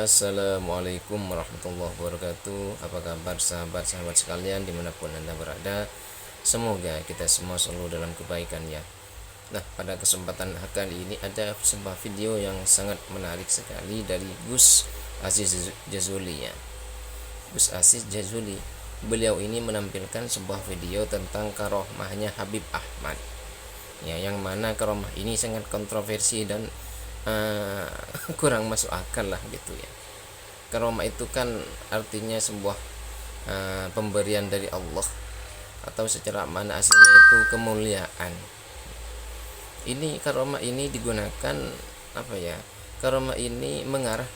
Assalamualaikum warahmatullahi wabarakatuh. Apa kabar sahabat-sahabat sekalian dimanapun anda berada? Semoga kita semua selalu dalam kebaikan ya. Nah, pada kesempatan kali ini ada sebuah video yang sangat menarik sekali dari Gus Aziz Jazuli ya. Gus Aziz Jazuli, beliau ini menampilkan sebuah video tentang karomahnya Habib Ahmad ya, yang mana karomah ini sangat kontroversi dan uh, kurang masuk akal lah gitu ya. Karomah itu kan artinya sebuah pemberian dari Allah, atau secara makna aslinya itu kemuliaan. Ini karomah ini digunakan apa ya? Karomah ini mengarah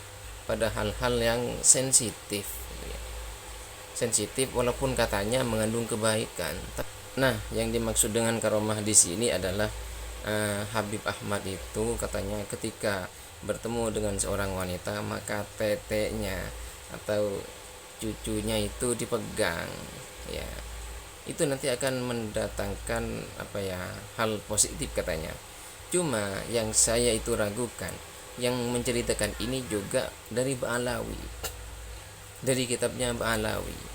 pada hal-hal yang sensitif gitu ya. Sensitif walaupun katanya mengandung kebaikan. Nah, yang dimaksud dengan karomah di sini adalah Habib Ahmad itu katanya ketika bertemu dengan seorang wanita, maka tetenya atau cucunya itu dipegang ya. Itu nanti akan mendatangkan apa ya, hal positif katanya. Cuma yang saya itu ragukan, yang menceritakan ini juga dari Ba'alawi, dari kitabnya Ba'alawi.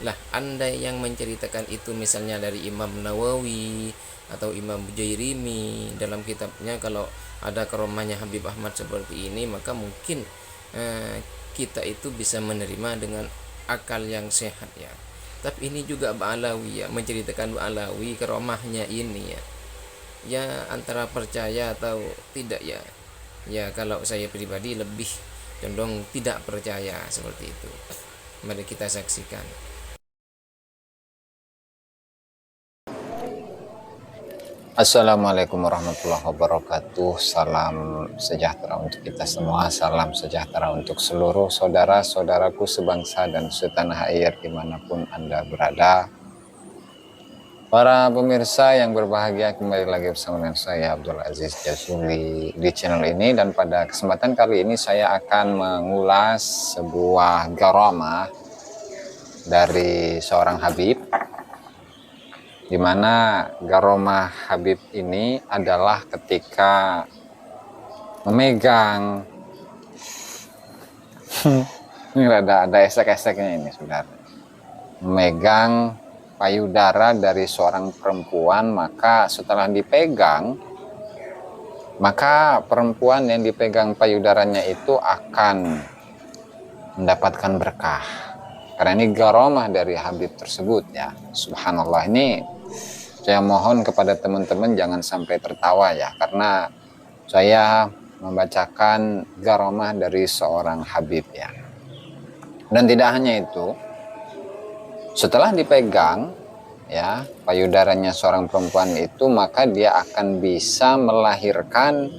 Lah, andai yang menceritakan itu misalnya dari Imam Nawawi atau Imam Jairimi dalam kitabnya, kalau ada karomahnya Habib Ahmad seperti ini, maka mungkin kita itu bisa menerima dengan akal yang sehat ya. Tapi ini juga Ba'alawi ya, menceritakan Ba'alawi karomahnya ini ya. Ya antara percaya atau tidak ya. Ya kalau saya pribadi lebih condong tidak percaya seperti itu. Mari kita saksikan. Assalamualaikum warahmatullahi wabarakatuh. Salam sejahtera untuk kita semua. Salam sejahtera untuk seluruh saudara-saudaraku sebangsa dan setanah air dimanapun Anda berada. Para pemirsa yang berbahagia, kembali lagi bersama dengan saya Abdul Aziz Jazuli di channel ini. Dan pada kesempatan kali ini saya akan mengulas sebuah garamah dari seorang Habib, di mana garomah Habib ini adalah ketika memegang ini ada esek-eseknya ini saudara, memegang payudara dari seorang perempuan, maka setelah dipegang, maka perempuan yang dipegang payudaranya itu akan mendapatkan berkah. Karena ini garomah dari Habib tersebut ya. Subhanallah, ini saya mohon kepada teman-teman jangan sampai tertawa ya, karena saya membacakan garomah dari seorang Habib ya. Dan tidak hanya itu, setelah dipegang ya payudaranya seorang perempuan itu, maka dia akan bisa melahirkan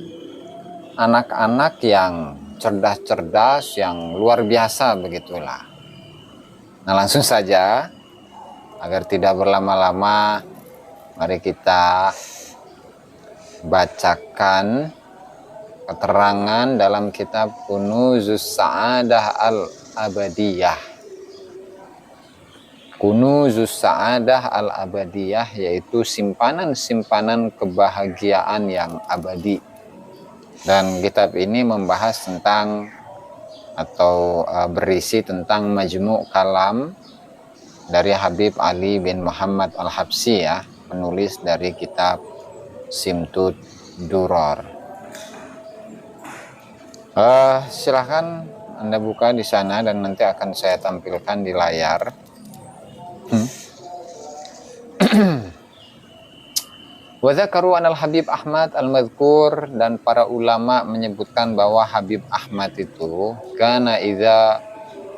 anak-anak yang cerdas-cerdas, yang luar biasa begitulah. Nah, langsung saja agar tidak berlama-lama, mari kita bacakan keterangan dalam kitab Kunuz Sa'adah Al-Abadiyah. Kunuz Sa'adah Al-Abadiyah yaitu simpanan-simpanan kebahagiaan yang abadi. Dan kitab ini membahas tentang atau berisi tentang majmu' kalam dari Habib Ali bin Muhammad Al-Habsyi ya, penulis dari kitab Simtud Duror. Silahkan Anda buka di sana dan nanti akan saya tampilkan di layar. Wa dzakaru anal Habib Ahmad al-Madhkur, dan para ulama menyebutkan bahwa Habib Ahmad itu kana idza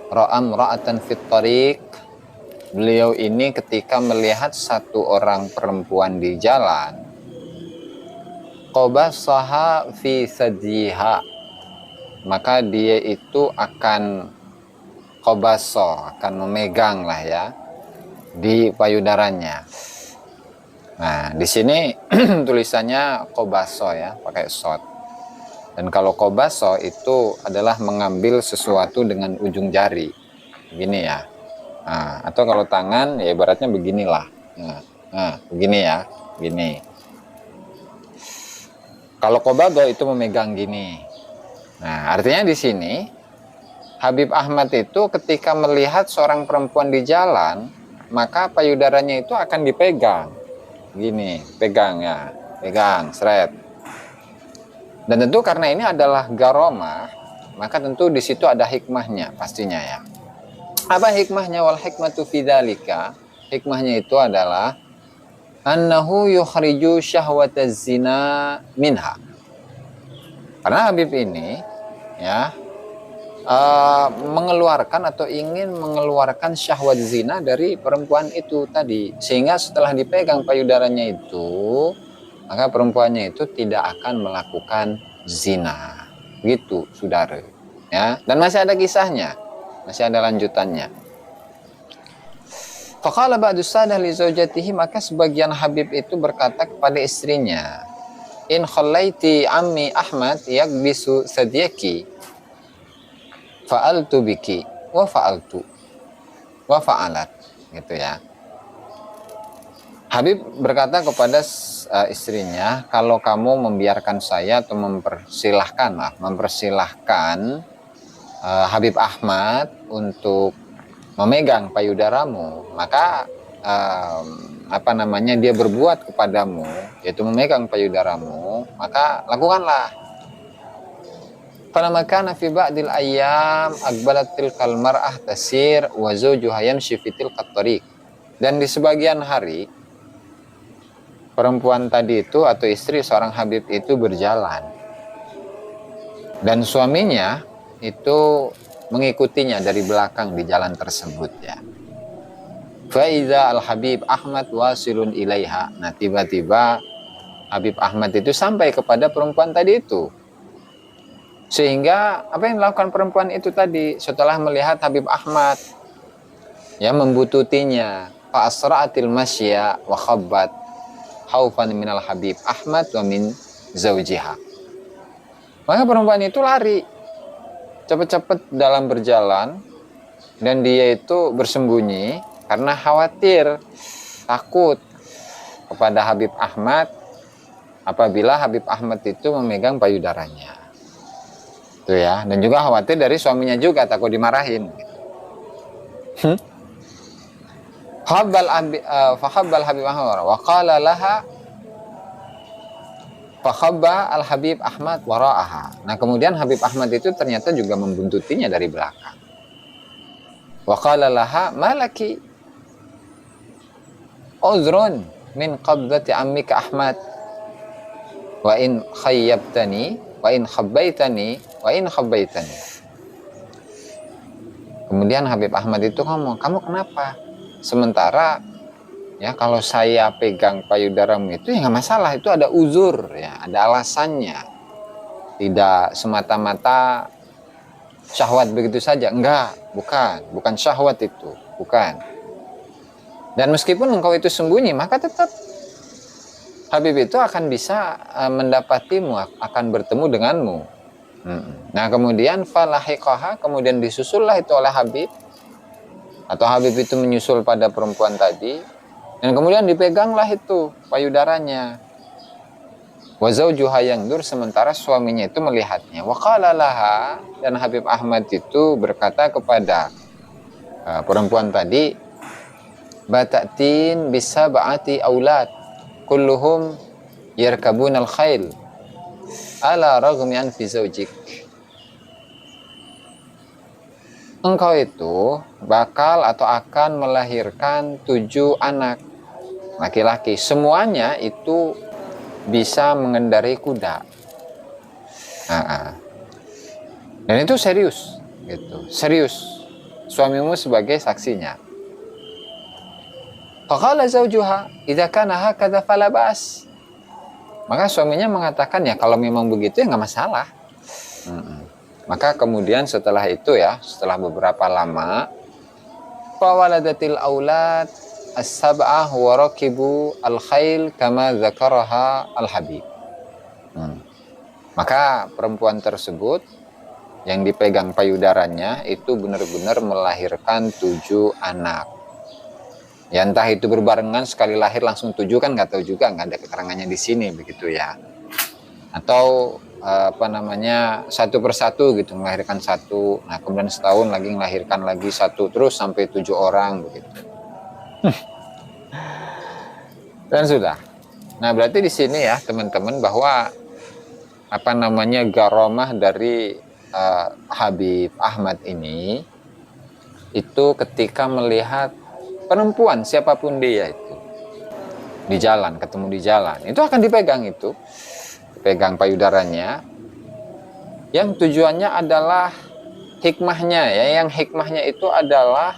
ra'a imra'atan fit tariq, beliau ini ketika melihat satu orang perempuan di jalan, qabasaha fi sadjiha, maka dia itu akan qabaso, akan memegang lah ya di payudaranya. Nah, di sini tulisannya qabaso ya, pakai shot. Dan kalau qabaso itu adalah mengambil sesuatu dengan ujung jari, begini ya. Nah, atau kalau tangan ya ibaratnya beginilah. Nah, begini ya, begini. Kalau qabado itu memegang gini. Nah, artinya di sini Habib Ahmad itu ketika melihat seorang perempuan di jalan, maka payudaranya itu akan dipegang. Gini, pegang ya, pegang, seret. Dan tentu karena ini adalah garomah, maka tentu di situ ada hikmahnya pastinya ya. Apa hikmahnya? Wal hikmatu fi dzalika. Hikmahnya itu adalah annahu yukhriju syahwataz zina minha. Karena Habib ini ya mengeluarkan atau ingin mengeluarkan syahwat zina dari perempuan itu tadi, sehingga setelah dipegang payudaranya itu, maka perempuannya itu tidak akan melakukan zina, gitu saudara ya. Dan masih ada kisahnya, masih ada lanjutannya. Faqala ba'du sadah li zaujatihi, maka sebagian Habib itu berkata kepada istrinya, in khallaiti ammi Ahmad yakbisu sadyaki fa'altu biki wa fa'altu wa fa'alat, gitu ya. Habib berkata kepada istrinya, kalau kamu membiarkan saya atau mempersilahkan Habib Ahmad untuk memegang payudaramu, maka dia berbuat kepadamu, yaitu memegang payudaramu, maka lakukanlah. Falamma kana fi ba'dil ayyam aqbalat tilkal mar'ah tasir wa zawjuha yamshi fi tilkat tariq. Dan di sebagian hari perempuan tadi itu atau istri seorang Habib itu berjalan dan suaminya itu mengikutinya dari belakang di jalan tersebut ya. Fa iza al Habib Ahmad wasilun ilaiha. Nah, tiba-tiba Habib Ahmad itu sampai kepada perempuan tadi itu. Sehingga apa yang dilakukan perempuan itu tadi setelah melihat Habib Ahmad ya membututinya, fa asra'atil masya wa khabbat khaufan minal Habib Ahmad wa min zaujiha. Maka perempuan itu lari cepat-cepat dalam berjalan dan dia itu bersembunyi karena khawatir, takut kepada Habib Ahmad apabila Habib Ahmad itu memegang payudaranya. Tuh ya, dan juga khawatir dari suaminya juga, takut dimarahin. Fahabbal Habib Ahmad wa qala laha fakhabba al Habib Ahmad wara'aha. Nah, kemudian Habib Ahmad itu ternyata juga membuntutinya dari belakang. Wa qala laha malaki uzrun min qabdati ammika Ahmad wa in khayyabtani wa in khabbaitani wa in khabbaitani. Kemudian Habib Ahmad itu ngomong, kamu kenapa? Sementara ya kalau saya pegang payudaramu itu ya nggak masalah, itu ada uzur ya, ada alasannya, tidak semata-mata syahwat begitu saja, enggak, bukan syahwat itu, bukan. Dan meskipun engkau itu sembunyi, maka tetap Habib itu akan bisa mendapatimu, akan bertemu denganmu. Nah, kemudian falahiqaha, kemudian disusullah itu oleh Habib, atau Habib itu menyusul pada perempuan tadi, dan kemudian dipeganglah itu payudaranya. Wa zawjuha yangdur, sementara suaminya itu melihatnya. Wa qala laha, dan Habib Ahmad itu berkata kepada perempuan tadi, bata'tin bisab'ati aulad kulluhum yarkabunal khail ala raghmi an fi zawjik. Engkau itu bakal atau akan melahirkan 7 anak laki-laki, semuanya itu bisa mengendarai kuda. Dan itu serius gitu, serius, suamimu sebagai saksinya. Faqala zawjuha idza kana hakadha fala bas. Maka suaminya mengatakan, ya kalau memang begitu ya nggak masalah. Maka kemudian setelah itu ya, setelah beberapa lama, fawaladatil aulad as-sab'ah wa rakibu al-khail kama dzakaraha al-Habib. Maka perempuan tersebut yang dipegang payudaranya itu benar-benar melahirkan 7 anak. Ya entah itu berbarengan sekali lahir langsung 7 kan nggak tahu juga, nggak ada keterangannya di sini begitu ya. Atau satu persatu gitu, melahirkan satu, nah kemudian setahun lagi melahirkan lagi satu, terus sampai 7 orang begitu. Dan sudah. Nah berarti di sini ya teman-teman bahwa garomah dari Habib Ahmad ini itu ketika melihat perempuan siapapun dia itu di jalan, ketemu di jalan, itu akan dipegang, itu dipegang payudaranya, yang tujuannya adalah hikmahnya ya, yang hikmahnya itu adalah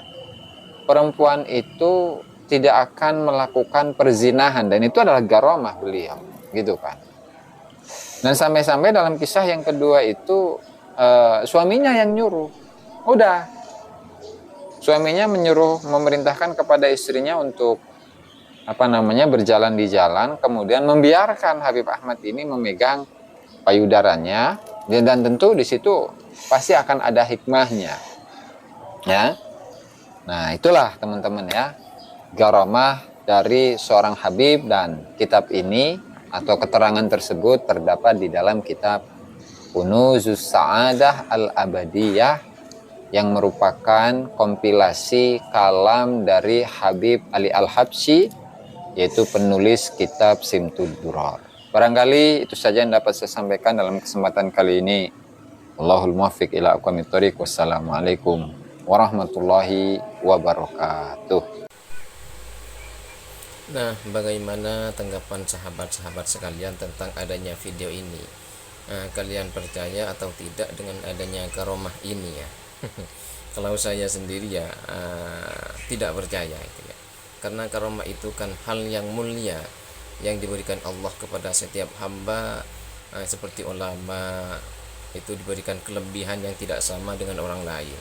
perempuan itu tidak akan melakukan perzinahan, dan itu adalah garomah beliau gitu kan. Dan sampai-sampai dalam kisah yang kedua itu suaminya yang nyuruh, udah suaminya menyuruh, memerintahkan kepada istrinya untuk berjalan di jalan, kemudian membiarkan Habib Ahmad ini memegang payudaranya, dan tentu di situ pasti akan ada hikmahnya ya. Nah itulah teman-teman ya, garomah dari seorang Habib, dan kitab ini atau keterangan tersebut terdapat di dalam kitab Kunûzus Sa'adah Al-Abadiyah, yang merupakan kompilasi kalam dari Habib Ali Al-Habsyi, yaitu penulis kitab Simtud Durar. Barangkali itu saja yang dapat saya sampaikan dalam kesempatan kali ini. Allahul muwaffiq ila aqwamit thoriq. Wassalamualaikum warahmatullahi wabarakatuh. Nah, bagaimana tanggapan sahabat-sahabat sekalian tentang adanya video ini? Kalian percaya atau tidak dengan adanya karomah ini ya? Kalau saya sendiri ya tidak percaya itu ya. Karena karomah itu kan hal yang mulia yang diberikan Allah kepada setiap hamba, seperti ulama itu diberikan kelebihan yang tidak sama dengan orang lain.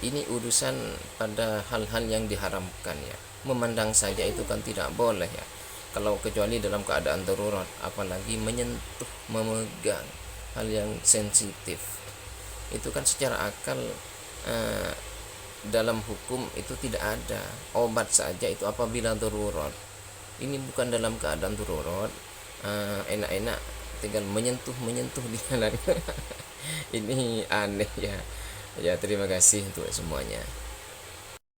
Ini urusan pada hal-hal yang diharamkan ya. Memandang saja itu kan tidak boleh ya, kalau kecuali dalam keadaan darurat, apalagi menyentuh, memegang hal yang sensitif. Itu kan secara akal dalam hukum itu tidak ada. Obat saja itu apabila darurat. Ini bukan dalam keadaan darurat, enak-enak tinggal menyentuh di jalan. Ini aneh ya. Ya terima kasih untuk semuanya.